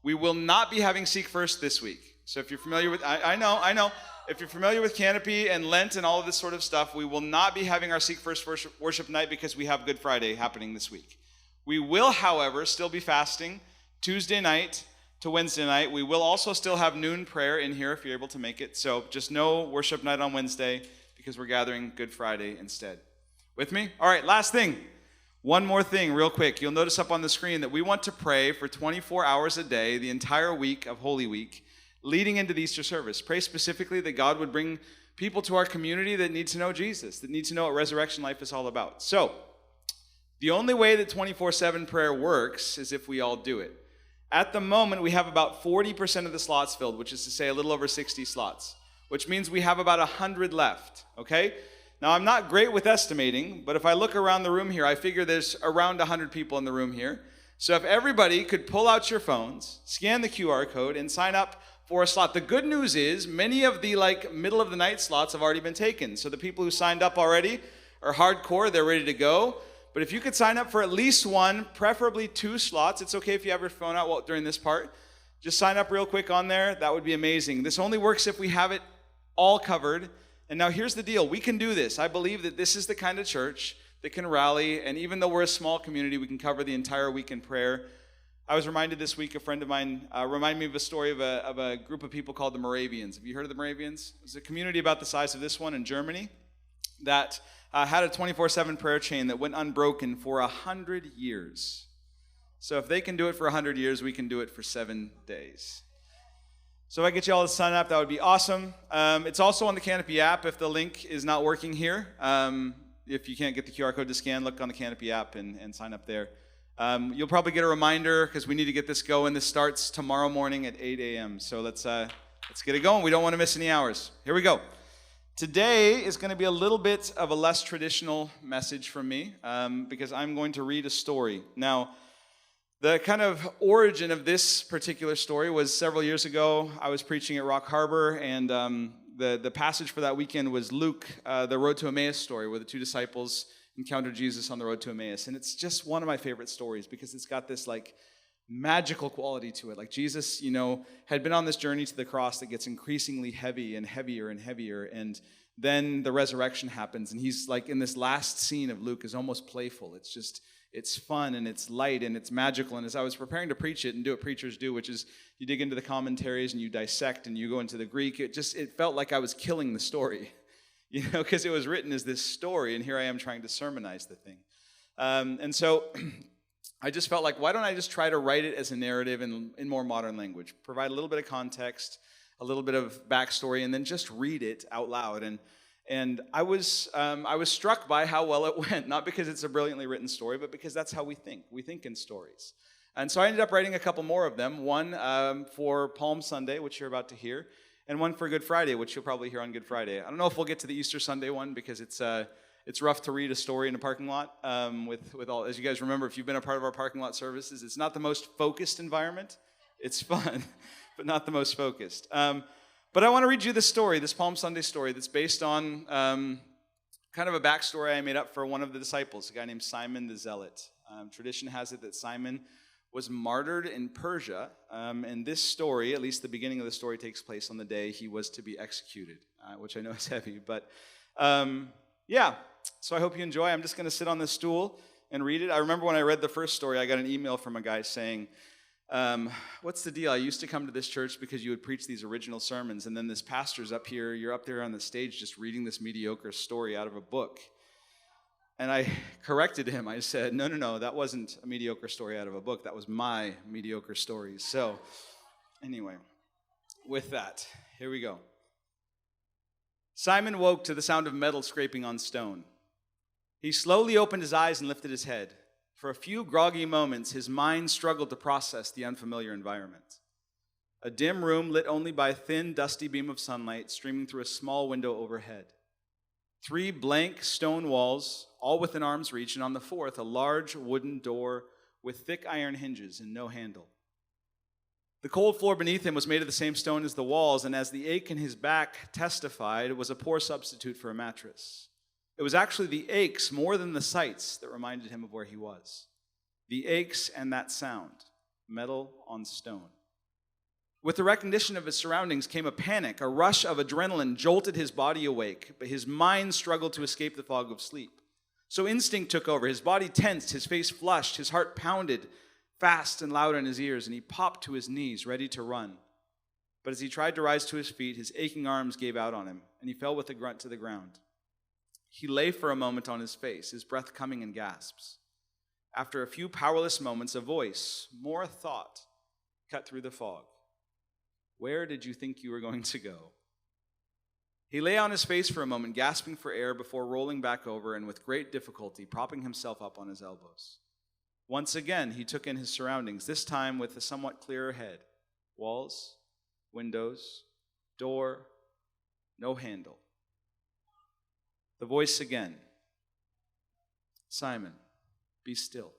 We will not be having Seek First this week. So if you're familiar with, I know. If you're familiar with Canopy and Lent and all of this sort of stuff, we will not be having our Seek First worship night because we have Good Friday happening this week. We will, however, still be fasting Tuesday night to Wednesday night. We will also still have noon prayer in here if you're able to make it. So just no worship night on Wednesday because we're gathering Good Friday instead. With me? All right, last thing. One more thing real quick. You'll notice up on the screen that we want to pray for 24 hours a day, the entire week of Holy Week, leading into the Easter service. Pray specifically that God would bring people to our community that need to know Jesus, that need to know what resurrection life is all about. So, the only way that 24/7 prayer works is if we all do it. At the moment, we have about 40% of the slots filled, which is to say a little over 60 slots, which means we have about 100 left, okay? Now, I'm not great with estimating, but if I look around the room here, I figure there's around 100 people in the room here. So if everybody could pull out your phones, scan the QR code, and sign up for a slot. The good news is many of the middle of the night slots have already been taken. So the people who signed up already are hardcore, they're ready to go. But if you could sign up for at least one, preferably 2 slots, it's okay if you have your phone out during this part. Just sign up real quick on there. That would be amazing. This only works if we have it all covered. And now here's the deal. We can do this. I believe that this is the kind of church that can rally. And even though we're a small community, we can cover the entire week in prayer. I was reminded this week, a friend of mine reminded me of a story of a group of people called the Moravians. Have you heard of the Moravians? It was a community about the size of this one in Germany that had a 24/7 prayer chain that went unbroken for 100 years. So if they can do it for 100 years, we can do it for 7 days. So if I get you all to sign up, that would be awesome. It's also on the Canopy app if the link is not working here. If you can't get the QR code to scan, look on the Canopy app and sign up there. You'll probably get a reminder because we need to get this going. This starts tomorrow morning at 8 a.m. So let's get it going. We don't want to miss any hours. Here we go. Today is going to be a little bit of a less traditional message from me because I'm going to read a story. Now, the kind of origin of this particular story was several years ago. I was preaching at Rock Harbor, and the passage for that weekend was Luke, the Road to Emmaus story, where the 2 disciples encountered Jesus on the road to Emmaus. And it's just one of my favorite stories because it's got this magical quality to it. Like Jesus, had been on this journey to the cross that gets increasingly heavy and heavier and heavier. And then the resurrection happens. And he's in this last scene of Luke is almost playful. It's fun and it's light and it's magical. And as I was preparing to preach it and do what preachers do, which is you dig into the commentaries and you dissect and you go into the Greek, it felt like I was killing the story. Because it was written as this story, and here I am trying to sermonize the thing. And so I just felt like, why don't I just try to write it as a narrative in more modern language? Provide a little bit of context, a little bit of backstory, and then just read it out loud. And I was struck by how well it went, not because it's a brilliantly written story, but because that's how we think. We think in stories. And so I ended up writing a couple more of them, one for Palm Sunday, which you're about to hear, and one for Good Friday, which you'll probably hear on Good Friday. I don't know if we'll get to the Easter Sunday one because it's rough to read a story in a parking lot with all. As you guys remember, if you've been a part of our parking lot services, it's not the most focused environment. It's fun, but not the most focused. But I want to read you this story, this Palm Sunday story that's based on kind of a backstory I made up for one of the disciples, a guy named Simon the Zealot. Tradition has it that Simon was martyred in Persia, and this story, at least the beginning of the story, takes place on the day he was to be executed, which I know is heavy, but yeah, so I hope you enjoy. I'm just going to sit on this stool and read it. I remember when I read the first story, I got an email from a guy saying, what's the deal? I used to come to this church because you would preach these original sermons, and then this pastor's up here, you're up there on the stage just reading this mediocre story out of a book. And I corrected him. I said, no, that wasn't a mediocre story out of a book. That was my mediocre stories. So anyway, with that, here we go. Simon woke to the sound of metal scraping on stone. He slowly opened his eyes and lifted his head. For a few groggy moments, his mind struggled to process the unfamiliar environment. A dim room lit only by a thin, dusty beam of sunlight streaming through a small window overhead. 3 blank stone walls, all within arm's reach, and on the 4th, a large wooden door with thick iron hinges and no handle. The cold floor beneath him was made of the same stone as the walls, and as the ache in his back testified, it was a poor substitute for a mattress. It was actually the aches more than the sights that reminded him of where he was. The aches and that sound, metal on stone. With the recognition of his surroundings came a panic. A rush of adrenaline jolted his body awake, but his mind struggled to escape the fog of sleep. So instinct took over. His body tensed, his face flushed, his heart pounded fast and loud in his ears, and he popped to his knees, ready to run. But as he tried to rise to his feet, his aching arms gave out on him, and he fell with a grunt to the ground. He lay for a moment on his face, his breath coming in gasps. After a few powerless moments, a voice, more thought, cut through the fog. Where did you think you were going to go? He lay on his face for a moment, gasping for air before rolling back over and with great difficulty propping himself up on his elbows. Once again, he took in his surroundings, this time with a somewhat clearer head. Walls, windows, door, no handle. The voice again. Simon, be still.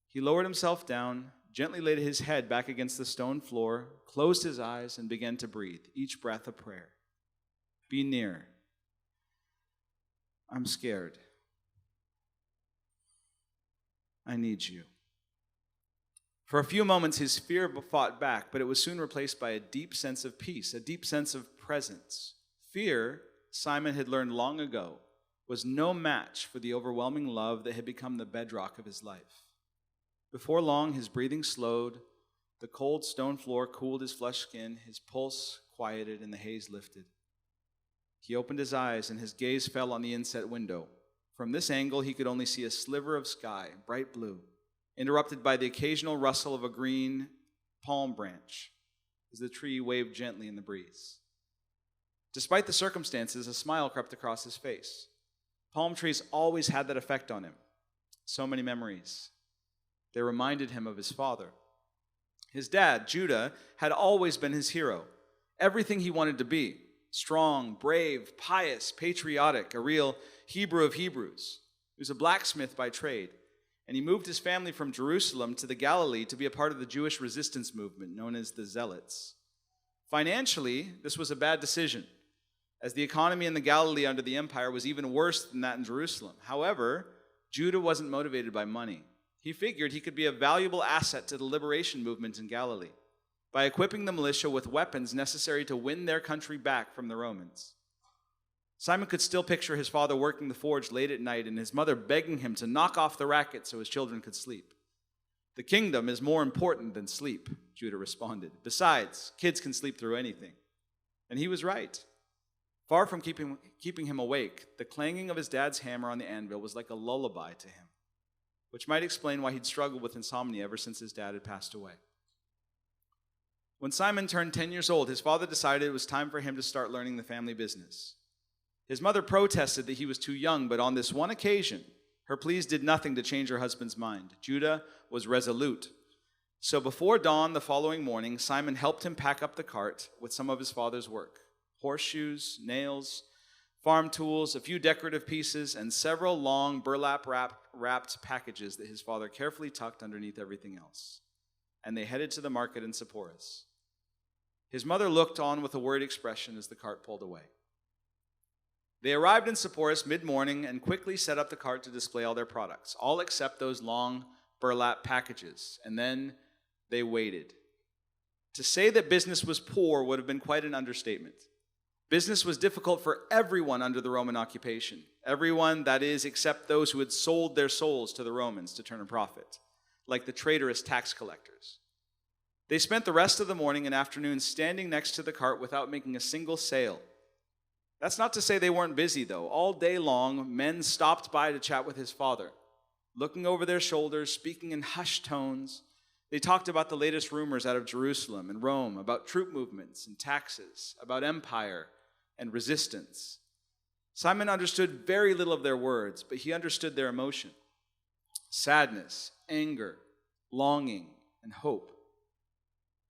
He lowered himself down, gently laid his head back against the stone floor, closed his eyes, and began to breathe, each breath a prayer. Be near. I'm scared. I need you. For a few moments, his fear fought back, but it was soon replaced by a deep sense of peace, a deep sense of presence. Fear, Simon had learned long ago, was no match for the overwhelming love that had become the bedrock of his life. Before long, his breathing slowed, the cold stone floor cooled his flushed skin, his pulse quieted, and the haze lifted. He opened his eyes, and his gaze fell on the inset window. From this angle, he could only see a sliver of sky, bright blue, interrupted by the occasional rustle of a green palm branch as the tree waved gently in the breeze. Despite the circumstances, a smile crept across his face. Palm trees always had that effect on him. So many memories. They reminded him of his father. His dad, Judah, had always been his hero. Everything he wanted to be. Strong, brave, pious, patriotic, a real Hebrew of Hebrews. He was a blacksmith by trade, and he moved his family from Jerusalem to the Galilee to be a part of the Jewish resistance movement known as the Zealots. Financially, this was a bad decision, as the economy in the Galilee under the empire was even worse than that in Jerusalem. However, Judah wasn't motivated by money. He figured he could be a valuable asset to the liberation movement in Galilee by equipping the militia with weapons necessary to win their country back from the Romans. Simon could still picture his father working the forge late at night and his mother begging him to knock off the racket so his children could sleep. The kingdom is more important than sleep, Judah responded. Besides, kids can sleep through anything. And he was right. Far from keeping him awake, the clanging of his dad's hammer on the anvil was like a lullaby to him, which might explain why he'd struggled with insomnia ever since his dad had passed away. When Simon turned 10 years old, his father decided it was time for him to start learning the family business. His mother protested that he was too young, but on this one occasion, her pleas did nothing to change her husband's mind. Judah was resolute. So before dawn the following morning, Simon helped him pack up the cart with some of his father's work: horseshoes, nails, farm tools, a few decorative pieces, and several long burlap-wrapped packages that his father carefully tucked underneath everything else. And they headed to the market in Sepphoris. His mother looked on with a worried expression as the cart pulled away. They arrived in Sepphoris mid-morning and quickly set up the cart to display all their products, all except those long burlap packages, and then they waited. To say that business was poor would have been quite an understatement. Business was difficult for everyone under the Roman occupation. Everyone, that is, except those who had sold their souls to the Romans to turn a profit, like the traitorous tax collectors. They spent the rest of the morning and afternoon standing next to the cart without making a single sale. That's not to say they weren't busy, though. All day long, men stopped by to chat with his father. Looking over their shoulders, speaking in hushed tones, they talked about the latest rumors out of Jerusalem and Rome, about troop movements and taxes, about empire and resistance. Simon understood very little of their words, but he understood their emotion: sadness, anger, longing, and hope.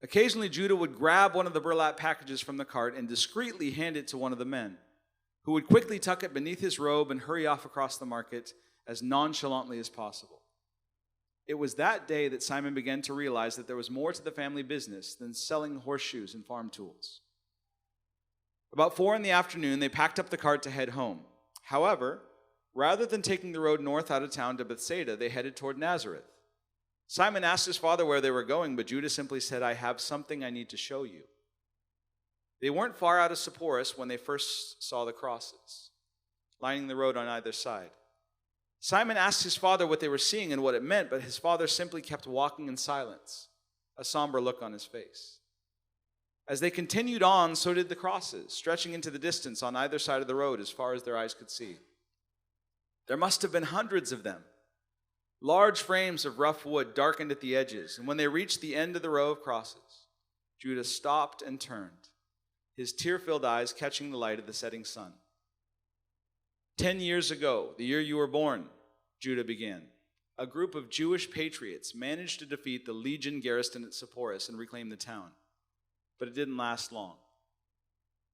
Occasionally, Judah would grab one of the burlap packages from the cart and discreetly hand it to one of the men, who would quickly tuck it beneath his robe and hurry off across the market as nonchalantly as possible. It was that day that Simon began to realize that there was more to the family business than selling horseshoes and farm tools. About 4 p.m, they packed up the cart to head home. However, rather than taking the road north out of town to Bethsaida, they headed toward Nazareth. Simon asked his father where they were going, but Judah simply said, I have something I need to show you. They weren't far out of Sepphoris when they first saw the crosses, lining the road on either side. Simon asked his father what they were seeing and what it meant, but his father simply kept walking in silence, a somber look on his face. As they continued on, so did the crosses, stretching into the distance on either side of the road as far as their eyes could see. There must have been hundreds of them. Large frames of rough wood darkened at the edges, and when they reached the end of the row of crosses, Judah stopped and turned, his tear-filled eyes catching the light of the setting sun. 10 years ago, the year you were born, Judah began, a group of Jewish patriots managed to defeat the legion garrisoned at Sepphoris and reclaim the town. But it didn't last long.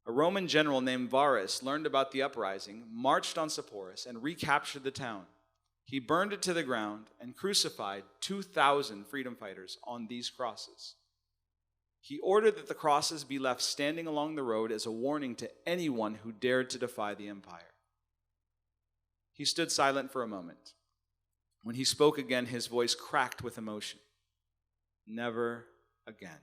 A Roman general named Varus learned about the uprising, marched on Sepphoris, and recaptured the town. He burned it to the ground and crucified 2,000 freedom fighters on these crosses. He ordered that the crosses be left standing along the road as a warning to anyone who dared to defy the empire. He stood silent for a moment. When he spoke again, his voice cracked with emotion. Never again.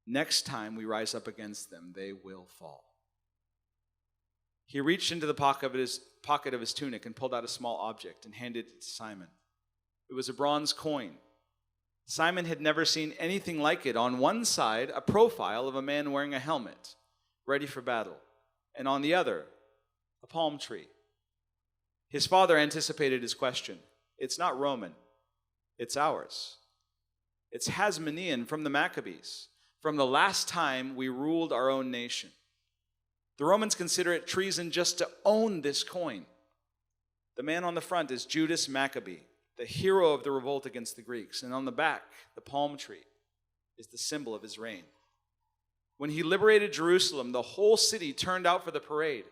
Next time we rise up against them, they will fall. He reached into the pocket of his tunic and pulled out a small object and handed it to Simon. It was a bronze coin. Simon had never seen anything like it. On one side, a profile of a man wearing a helmet, ready for battle, and on the other, a palm tree. His father anticipated his question. It's not Roman. It's ours. It's Hasmonean from the Maccabees, from the last time we ruled our own nation. The Romans consider it treason just to own this coin. The man on the front is Judas Maccabee, the hero of the revolt against the Greeks. And on the back, the palm tree is the symbol of his reign. When he liberated Jerusalem, the whole city turned out for the parade.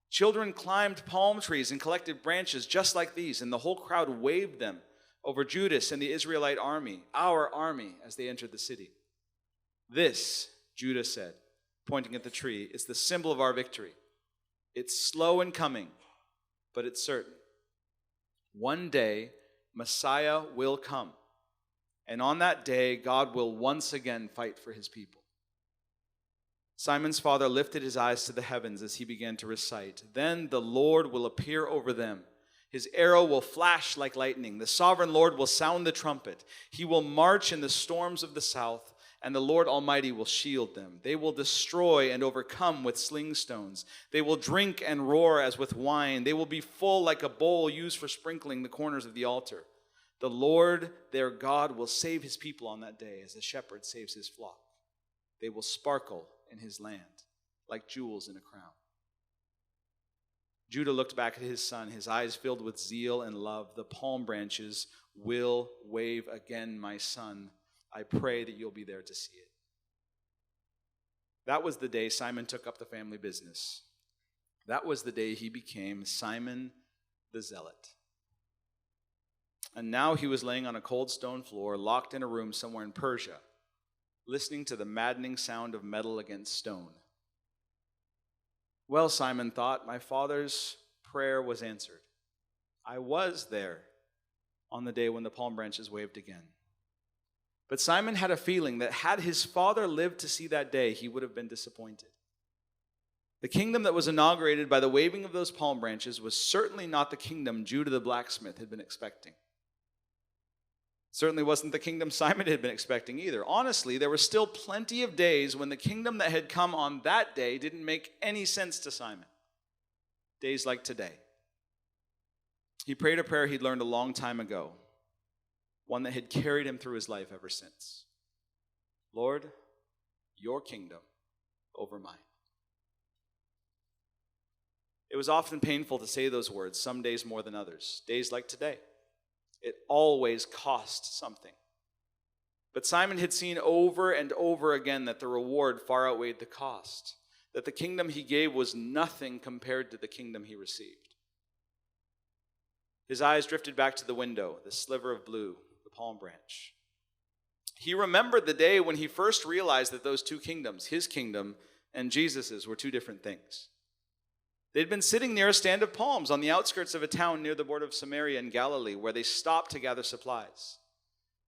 Children climbed palm trees and collected branches just like these, and the whole crowd waved them over Judas and the Israelite army, our army, as they entered the city. This, Judah said, pointing at the tree, is the symbol of our victory. It's slow in coming, but it's certain. One day, Messiah will come, and on that day, God will once again fight for his people. Simon's father lifted his eyes to the heavens as he began to recite. Then the Lord will appear over them. His arrow will flash like lightning. The sovereign Lord will sound the trumpet. He will march in the storms of the south, and the Lord Almighty will shield them. They will destroy and overcome with sling stones. They will drink and roar as with wine. They will be full like a bowl used for sprinkling the corners of the altar. The Lord, their God, will save his people on that day as a shepherd saves his flock. They will sparkle in his land like jewels in a crown. Judah looked back at his son, his eyes filled with zeal and love. The palm branches will wave again, my son. I pray that you'll be there to see it. That was the day Simon took up the family business. That was the day he became Simon the Zealot. And now he was laying on a cold stone floor, locked in a room somewhere in Persia, listening to the maddening sound of metal against stone. Well, Simon thought, my father's prayer was answered. I was there on the day when the palm branches waved again. But Simon had a feeling that had his father lived to see that day, he would have been disappointed. The kingdom that was inaugurated by the waving of those palm branches was certainly not the kingdom Judah the blacksmith had been expecting. Certainly wasn't the kingdom Simon had been expecting either. Honestly, there were still plenty of days when the kingdom that had come on that day didn't make any sense to Simon. Days like today. He prayed a prayer he'd learned a long time ago, one that had carried him through his life ever since. Lord, your kingdom over mine. It was often painful to say those words, some days more than others. Days like today. It always cost something. But Simon had seen over and over again that the reward far outweighed the cost, that the kingdom he gave was nothing compared to the kingdom he received. His eyes drifted back to the window, the sliver of blue, the palm branch. He remembered the day when he first realized that those two kingdoms, his kingdom and Jesus's, were two different things. They'd been sitting near a stand of palms on the outskirts of a town near the border of Samaria in Galilee, where they stopped to gather supplies.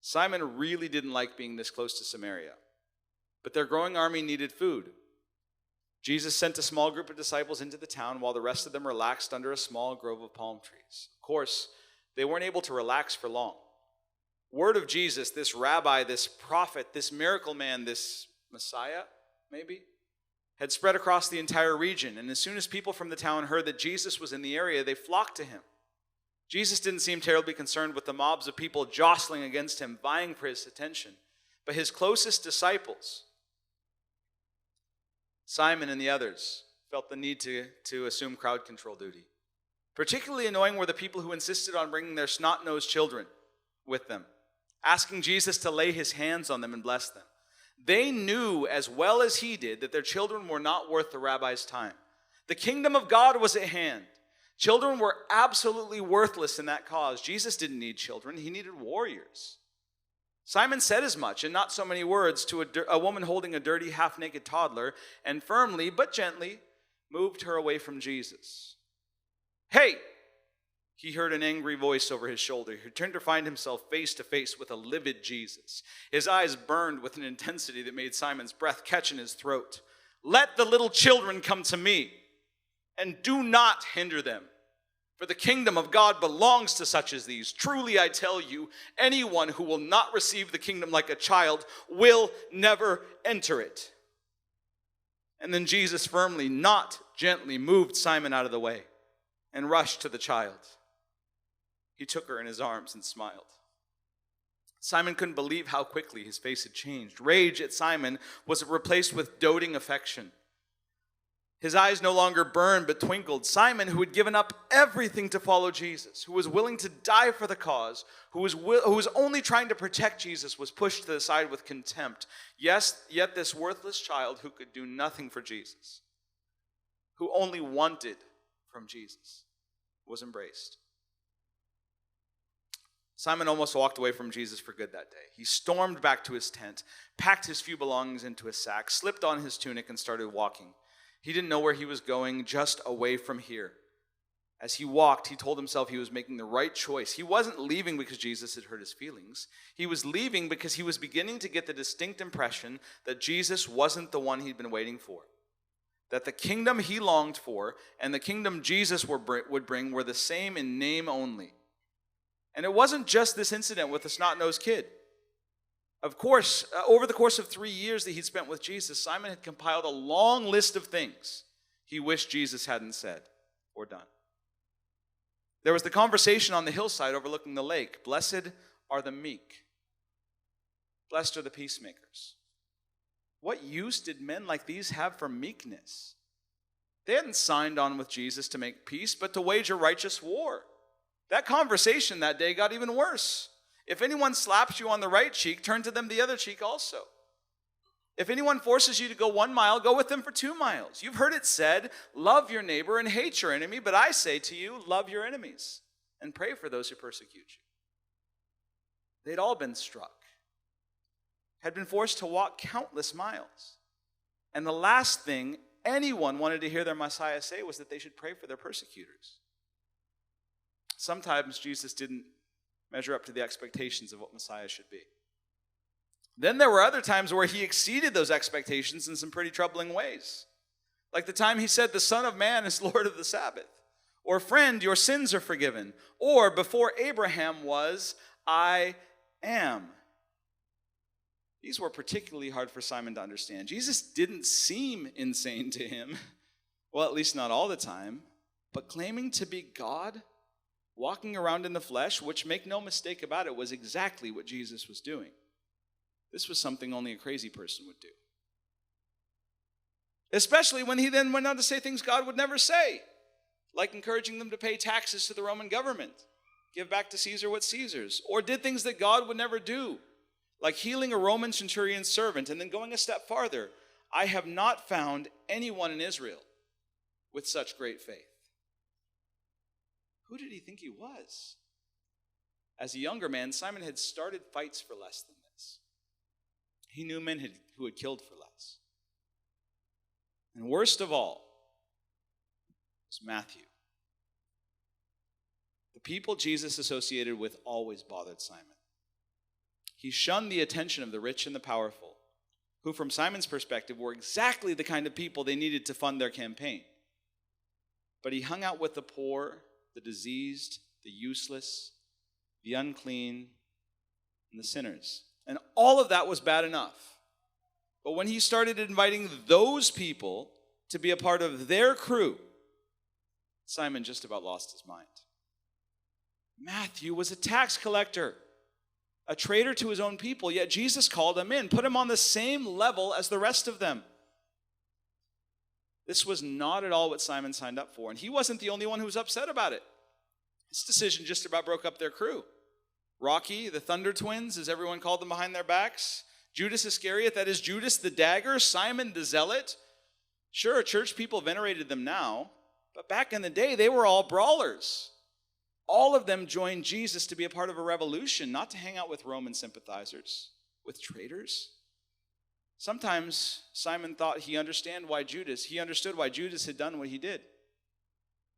Simon really didn't like being this close to Samaria, but their growing army needed food. Jesus sent a small group of disciples into the town while the rest of them relaxed under a small grove of palm trees. Of course, they weren't able to relax for long. Word of Jesus, this rabbi, this prophet, this miracle man, this Messiah, maybe, had spread across the entire region. And as soon as people from the town heard that Jesus was in the area, they flocked to him. Jesus didn't seem terribly concerned with the mobs of people jostling against him, vying for his attention. But his closest disciples, Simon and the others, felt the need to assume crowd control duty. Particularly annoying were the people who insisted on bringing their snot-nosed children with them, asking Jesus to lay his hands on them and bless them. They knew as well as he did that their children were not worth the rabbi's time. The kingdom of God was at hand. Children were absolutely worthless in that cause. Jesus didn't need children. He needed warriors. Simon said as much, in not so many words, to a woman holding a dirty, half-naked toddler, and firmly, but gently, moved her away from Jesus. "Hey!" He heard an angry voice over his shoulder. He turned to find himself face to face with a livid Jesus. His eyes burned with an intensity that made Simon's breath catch in his throat. "Let the little children come to me, and do not hinder them. For the kingdom of God belongs to such as these. Truly I tell you, anyone who will not receive the kingdom like a child will never enter it." And then Jesus firmly, not gently, moved Simon out of the way and rushed to the child. He took her in his arms and smiled. Simon couldn't believe how quickly his face had changed. Rage at Simon was replaced with doting affection. His eyes no longer burned but twinkled. Simon, who had given up everything to follow Jesus, who was willing to die for the cause, who was only trying to protect Jesus, was pushed to the side with contempt. Yes, yet this worthless child who could do nothing for Jesus, who only wanted from Jesus, was embraced. Simon almost walked away from Jesus for good that day. He stormed back to his tent, packed his few belongings into a sack, slipped on his tunic, and started walking. He didn't know where he was going, just away from here. As he walked, he told himself he was making the right choice. He wasn't leaving because Jesus had hurt his feelings. He was leaving because he was beginning to get the distinct impression that Jesus wasn't the one he'd been waiting for. That the kingdom he longed for and the kingdom Jesus would bring were the same in name only. And it wasn't just this incident with the snot-nosed kid. Of course, over the course of 3 years that he'd spent with Jesus, Simon had compiled a long list of things he wished Jesus hadn't said or done. There was the conversation on the hillside overlooking the lake. Blessed are the meek. Blessed are the peacemakers. What use did men like these have for meekness? They hadn't signed on with Jesus to make peace, but to wage a righteous war. That conversation that day got even worse. If anyone slaps you on the right cheek, turn to them the other cheek also. If anyone forces you to go 1 mile, go with them for 2 miles. You've heard it said, love your neighbor and hate your enemy, but I say to you, love your enemies and pray for those who persecute you. They'd all been struck, had been forced to walk countless miles. And the last thing anyone wanted to hear their Messiah say was that they should pray for their persecutors. Sometimes Jesus didn't measure up to the expectations of what Messiah should be. Then there were other times where he exceeded those expectations in some pretty troubling ways. Like the time he said, the Son of Man is Lord of the Sabbath. Or, friend, your sins are forgiven. Or, before Abraham was, I am. These were particularly hard for Simon to understand. Jesus didn't seem insane to him. Well, at least not all the time. But claiming to be God, walking around in the flesh, which, make no mistake about it, was exactly what Jesus was doing. This was something only a crazy person would do. Especially when he then went on to say things God would never say, like encouraging them to pay taxes to the Roman government, give back to Caesar what's Caesar's, or did things that God would never do, like healing a Roman centurion's servant, and then going a step farther, I have not found anyone in Israel with such great faith. Who did he think he was? As a younger man, Simon had started fights for less than this. He knew men who had killed for less. And worst of all was Matthew. The people Jesus associated with always bothered Simon. He shunned the attention of the rich and the powerful, who from Simon's perspective were exactly the kind of people they needed to fund their campaign. But he hung out with the poor, the diseased, the useless, the unclean, and the sinners. And all of that was bad enough. But when he started inviting those people to be a part of their crew, Simon just about lost his mind. Matthew was a tax collector, a traitor to his own people, yet Jesus called him in, put him on the same level as the rest of them. This was not at all what Simon signed up for, and he wasn't the only one who was upset about it. This decision just about broke up their crew. Rocky, the Thunder Twins, as everyone called them behind their backs, Judas Iscariot, that is Judas the Dagger, Simon the Zealot. Sure, church people venerated them now, but back in the day, they were all brawlers. All of them joined Jesus to be a part of a revolution, not to hang out with Roman sympathizers, with traitors. Sometimes Simon thought he understood why Judas had done what he did.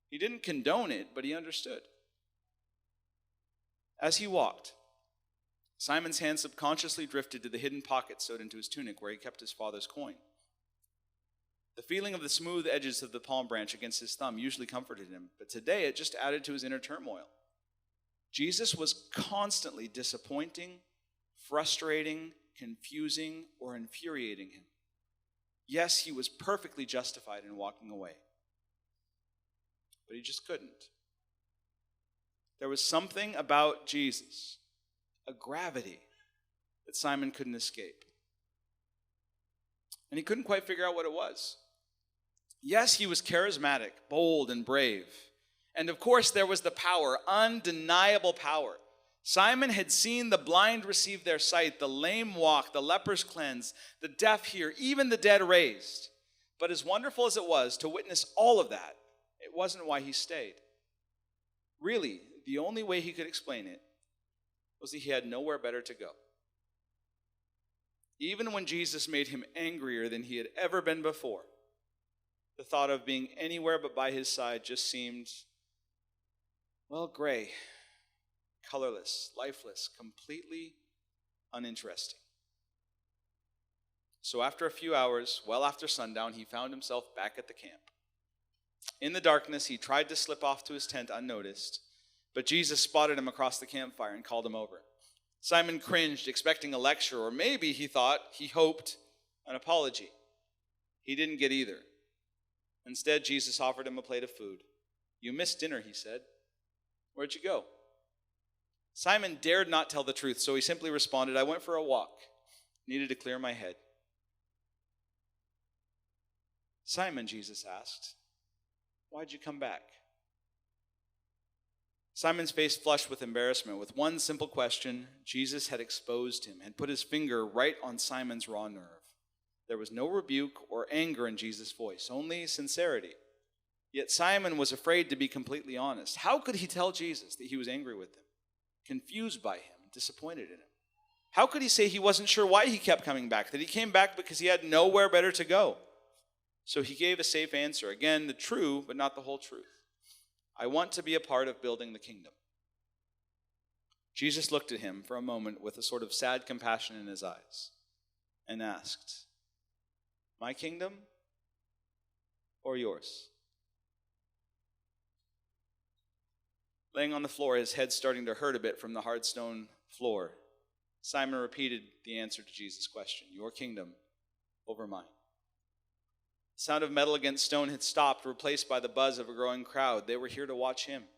He didn't condone it, but he understood. As he walked, Simon's hand subconsciously drifted to the hidden pocket sewed into his tunic where he kept his father's coin. The feeling of the smooth edges of the palm branch against his thumb usually comforted him, but today it just added to his inner turmoil. Jesus was constantly disappointing, frustrating, confusing, or infuriating him. Yes, he was perfectly justified in walking away, but he just couldn't. There was something about Jesus, a gravity that Simon couldn't escape. And he couldn't quite figure out what it was. Yes, he was charismatic, bold, and brave. And of course, there was the power, undeniable power. Simon had seen the blind receive their sight, the lame walk, the lepers cleansed, the deaf hear, even the dead raised. But as wonderful as it was to witness all of that, it wasn't why he stayed. Really, the only way he could explain it was that he had nowhere better to go. Even when Jesus made him angrier than he had ever been before, the thought of being anywhere but by his side just seemed, well, gray, colorless, lifeless, completely uninteresting. So after a few hours, well after sundown, he found himself back at the camp. In the darkness, he tried to slip off to his tent unnoticed, but Jesus spotted him across the campfire and called him over. Simon cringed, expecting a lecture, or maybe he hoped, an apology. He didn't get either. Instead, Jesus offered him a plate of food. "You missed dinner," he said. "Where'd you go?" Simon dared not tell the truth, so he simply responded, "I went for a walk. Needed to clear my head." "Simon," Jesus asked, "why'd you come back?" Simon's face flushed with embarrassment. With one simple question, Jesus had exposed him, had put his finger right on Simon's raw nerve. There was no rebuke or anger in Jesus' voice, only sincerity. Yet Simon was afraid to be completely honest. How could he tell Jesus that he was angry with him, confused by him, disappointed in him? How could he say he wasn't sure why he kept coming back, that he came back because he had nowhere better to go? So he gave a safe answer. Again, the true, but not the whole truth. "I want to be a part of building the kingdom." Jesus looked at him for a moment with a sort of sad compassion in his eyes and asked, "My kingdom or yours?" Laying on the floor, his head starting to hurt a bit from the hard stone floor, Simon repeated the answer to Jesus' question, "Your kingdom over mine." The sound of metal against stone had stopped, replaced by the buzz of a growing crowd. They were here to watch him.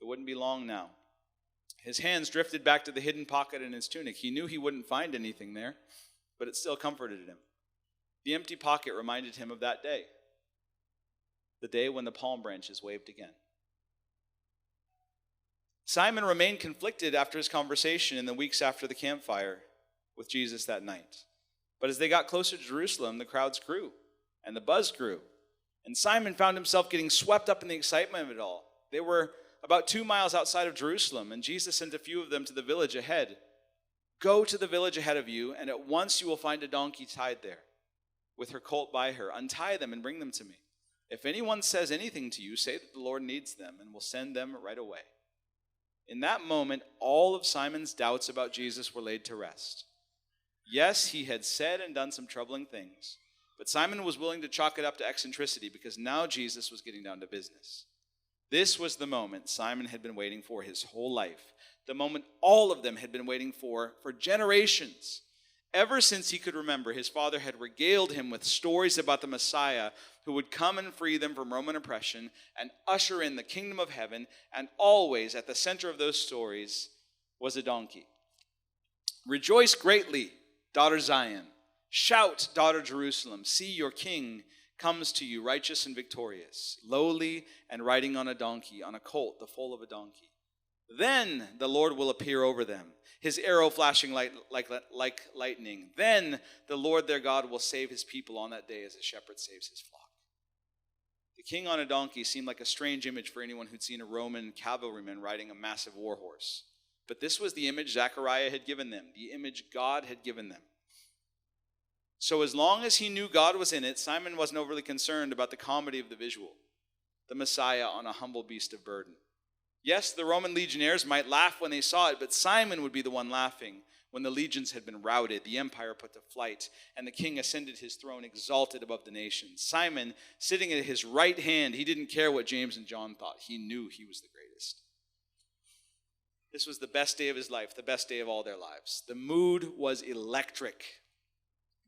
It wouldn't be long now. His hands drifted back to the hidden pocket in his tunic. He knew he wouldn't find anything there, but it still comforted him. The empty pocket reminded him of that day, the day when the palm branches waved again. Simon remained conflicted after his conversation in the weeks after the campfire with Jesus that night. But as they got closer to Jerusalem, the crowds grew. And the buzz grew. And Simon found himself getting swept up in the excitement of it all. They were about 2 miles outside of Jerusalem, and Jesus sent a few of them to the village ahead. "Go to the village ahead of you, and at once you will find a donkey tied there, with her colt by her. Untie them and bring them to me. If anyone says anything to you, say that the Lord needs them, and will send them right away." In that moment, all of Simon's doubts about Jesus were laid to rest. Yes, he had said and done some troubling things, but Simon was willing to chalk it up to eccentricity because now Jesus was getting down to business. This was the moment Simon had been waiting for his whole life, the moment all of them had been waiting for generations. Ever since he could remember, his father had regaled him with stories about the Messiah who would come and free them from Roman oppression and usher in the kingdom of heaven, and always at the center of those stories was a donkey. Rejoice greatly, daughter Zion. Shout, daughter Jerusalem. See, your king comes to you, righteous and victorious, lowly and riding on a donkey, on a colt, the foal of a donkey. Then the Lord will appear over them, his arrow flashing like lightning. Then the Lord their God will save his people on that day as a shepherd saves his flock. The king on a donkey seemed like a strange image for anyone who'd seen a Roman cavalryman riding a massive war horse. But this was the image Zechariah had given them, the image God had given them. So as long as he knew God was in it, Simon wasn't overly concerned about the comedy of the visual, the Messiah on a humble beast of burden. Yes, the Roman legionnaires might laugh when they saw it, but Simon would be the one laughing when the legions had been routed, the empire put to flight, and the king ascended his throne exalted above the nations. Simon, sitting at his right hand, he didn't care what James and John thought. He knew he was the greatest. This was the best day of his life, the best day of all their lives. The mood was electric.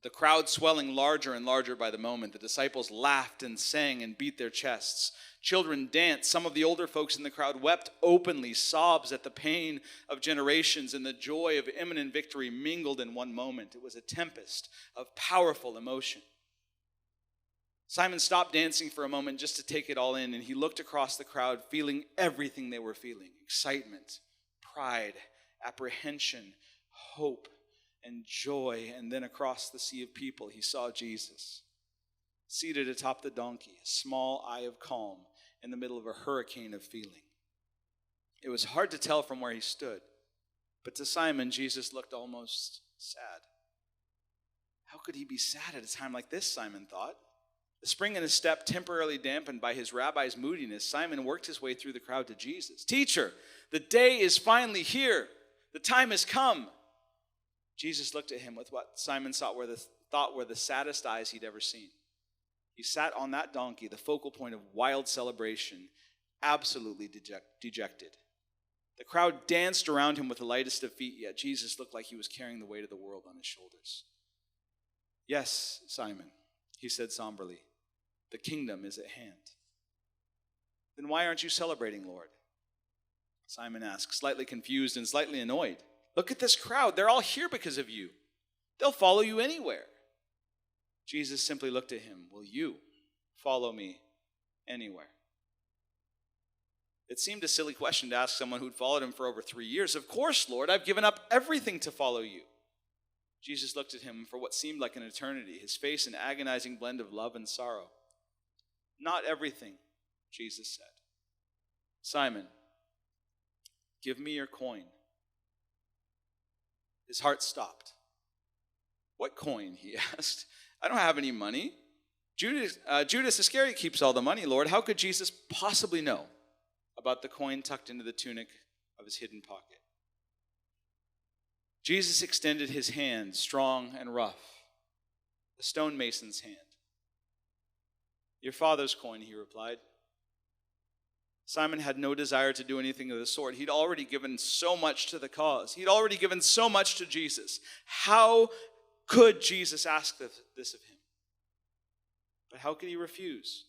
The crowd swelling larger and larger by the moment. The disciples laughed and sang and beat their chests. Children danced. Some of the older folks in the crowd wept openly. Sobs at the pain of generations and the joy of imminent victory mingled in one moment. It was a tempest of powerful emotion. Simon stopped dancing for a moment just to take it all in, and he looked across the crowd, feeling everything they were feeling. Excitement, pride, apprehension, hope, and joy. And then across the sea of people, he saw Jesus, seated atop the donkey, a small eye of calm in the middle of a hurricane of feeling. It was hard to tell from where he stood, but to Simon, Jesus looked almost sad. How could he be sad at a time like this, Simon thought. The spring in his step temporarily dampened by his rabbi's moodiness, Simon worked his way through the crowd to Jesus. Teacher, the day is finally here. The time has come. Jesus looked at him with what Simon thought were the saddest eyes he'd ever seen. He sat on that donkey, the focal point of wild celebration, absolutely dejected. The crowd danced around him with the lightest of feet, yet Jesus looked like he was carrying the weight of the world on his shoulders. Yes, Simon, he said somberly, the kingdom is at hand. Then why aren't you celebrating, Lord? Simon asked, slightly confused and slightly annoyed. Look at this crowd. They're all here because of you. They'll follow you anywhere. Jesus simply looked at him. Will you follow me anywhere? It seemed a silly question to ask someone who'd followed him for over 3 years. Of course, Lord, I've given up everything to follow you. Jesus looked at him for what seemed like an eternity, his face an agonizing blend of love and sorrow. Not everything, Jesus said. Simon, give me your coin. His heart stopped. What coin? He asked. I don't have any money. Judas Iscariot keeps all the money, Lord. How could Jesus possibly know about the coin tucked into the tunic of his hidden pocket? Jesus extended his hand, strong and rough, a stonemason's hand. Your father's coin, he replied. Simon had no desire to do anything of the sort. He'd already given so much to the cause. He'd already given so much to Jesus. How could Jesus ask this of him? But how could he refuse?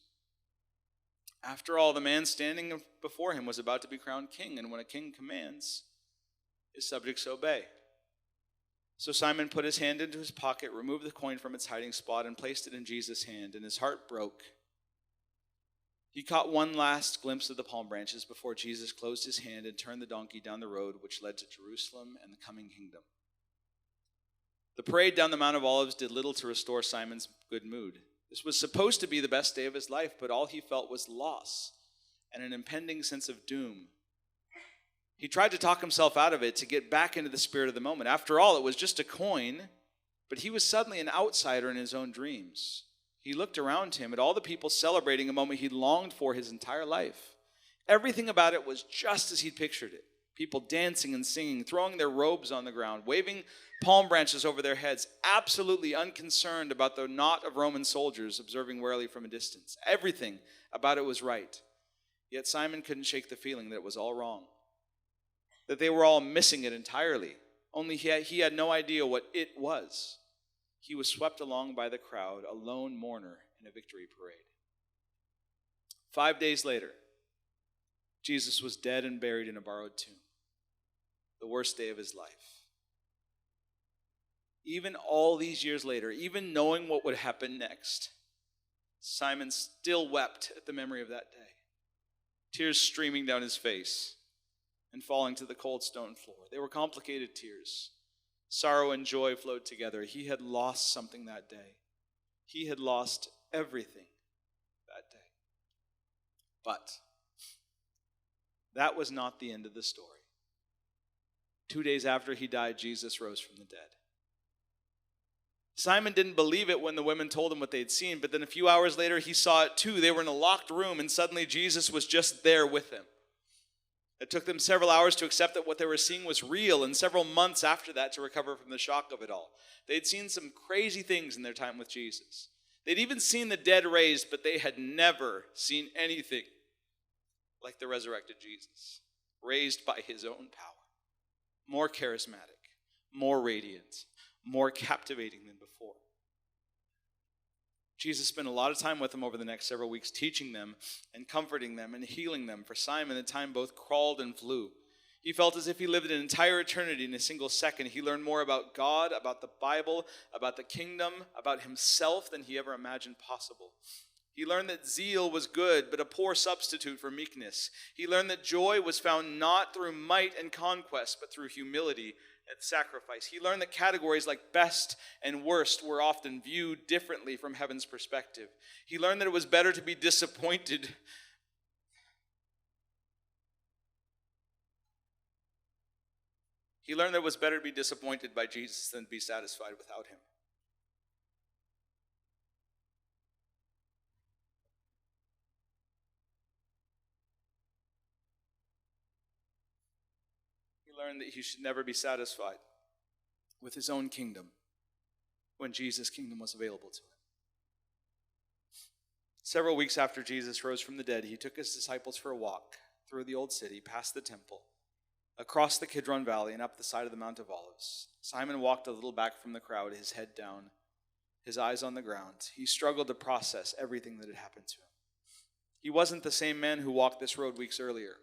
After all, the man standing before him was about to be crowned king, and when a king commands, his subjects obey. So Simon put his hand into his pocket, removed the coin from its hiding spot, and placed it in Jesus' hand, and his heart broke. He caught one last glimpse of the palm branches before Jesus closed his hand and turned the donkey down the road which led to Jerusalem and the coming kingdom. The parade down the Mount of Olives did little to restore Simon's good mood. This was supposed to be the best day of his life, but all he felt was loss and an impending sense of doom. He tried to talk himself out of it to get back into the spirit of the moment. After all, it was just a coin, but he was suddenly an outsider in his own dreams. He looked around him at all the people celebrating a moment he'd longed for his entire life. Everything about it was just as he'd pictured it. People dancing and singing, throwing their robes on the ground, waving palm branches over their heads, absolutely unconcerned about the knot of Roman soldiers observing warily from a distance. Everything about it was right. Yet Simon couldn't shake the feeling that it was all wrong, that they were all missing it entirely. Only he had no idea what it was. He was swept along by the crowd, a lone mourner in a victory parade. 5 days later, Jesus was dead and buried in a borrowed tomb. The worst day of his life. Even all these years later, even knowing what would happen next, Simon still wept at the memory of that day. Tears streaming down his face and falling to the cold stone floor. They were complicated tears. Sorrow and joy flowed together. He had lost something that day. He had lost everything that day. But that was not the end of the story. 2 days after he died, Jesus rose from the dead. Simon didn't believe it when the women told him what they'd seen, but then a few hours later he saw it too. They were in a locked room and suddenly Jesus was just there with them. It took them several hours to accept that what they were seeing was real, and several months after that to recover from the shock of it all. They'd seen some crazy things in their time with Jesus. They'd even seen the dead raised, but they had never seen anything like the resurrected Jesus, raised by his own power. More charismatic, more radiant, more captivating than before. Jesus spent a lot of time with them over the next several weeks, teaching them and comforting them and healing them. For Simon, the time both crawled and flew. He felt as if he lived an entire eternity in a single second. He learned more about God, about the Bible, about the kingdom, about himself than he ever imagined possible. He learned that zeal was good, but a poor substitute for meekness. He learned that joy was found not through might and conquest, but through humility and sacrifice. He learned that categories like best and worst were often viewed differently from heaven's perspective. He learned that it was better to be disappointed by Jesus than to be satisfied without him. Learned that he should never be satisfied with his own kingdom when Jesus' kingdom was available to him. Several weeks after Jesus rose from the dead, he took his disciples for a walk through the old city, past the temple, across the Kidron Valley, and up the side of the Mount of Olives. Simon walked a little back from the crowd, his head down, his eyes on the ground. He struggled to process everything that had happened to him. He wasn't the same man who walked this road weeks earlier.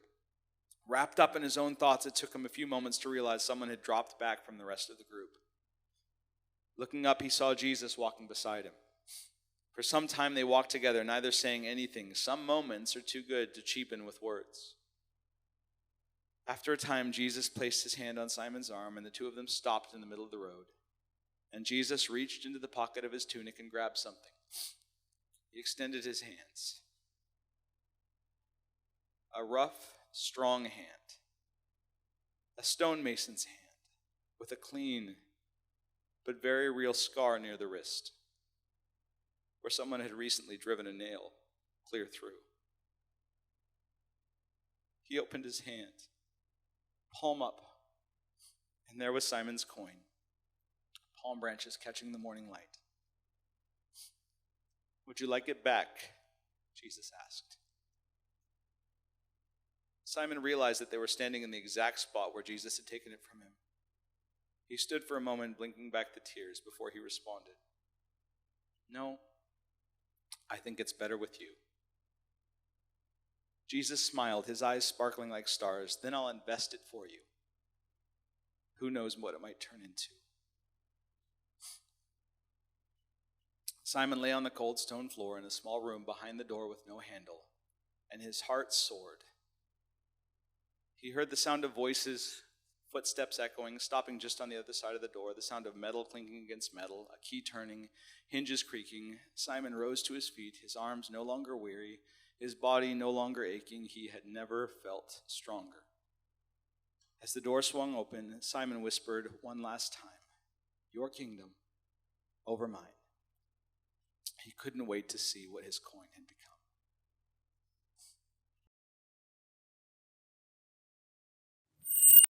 Wrapped up in his own thoughts, it took him a few moments to realize someone had dropped back from the rest of the group. Looking up, he saw Jesus walking beside him. For some time they walked together, neither saying anything. Some moments are too good to cheapen with words. After a time, Jesus placed his hand on Simon's arm, and the two of them stopped in the middle of the road. And Jesus reached into the pocket of his tunic and grabbed something. He extended his hands. A rough, strong hand, a stonemason's hand, with a clean but very real scar near the wrist, where someone had recently driven a nail clear through. He opened his hand, palm up, and there was Simon's coin, palm branches catching the morning light. "Would you like it back?" Jesus asked. Simon realized that they were standing in the exact spot where Jesus had taken it from him. He stood for a moment, blinking back the tears, before he responded, "No, I think it's better with you." Jesus smiled, his eyes sparkling like stars. "Then I'll invest it for you. Who knows what it might turn into?" Simon lay on the cold stone floor in a small room behind the door with no handle, and his heart soared. He heard the sound of voices, footsteps echoing, stopping just on the other side of the door, the sound of metal clinking against metal, a key turning, hinges creaking. Simon rose to his feet, his arms no longer weary, his body no longer aching. He had never felt stronger. As the door swung open, Simon whispered one last time, "Your kingdom over mine." He couldn't wait to see what his coin had become.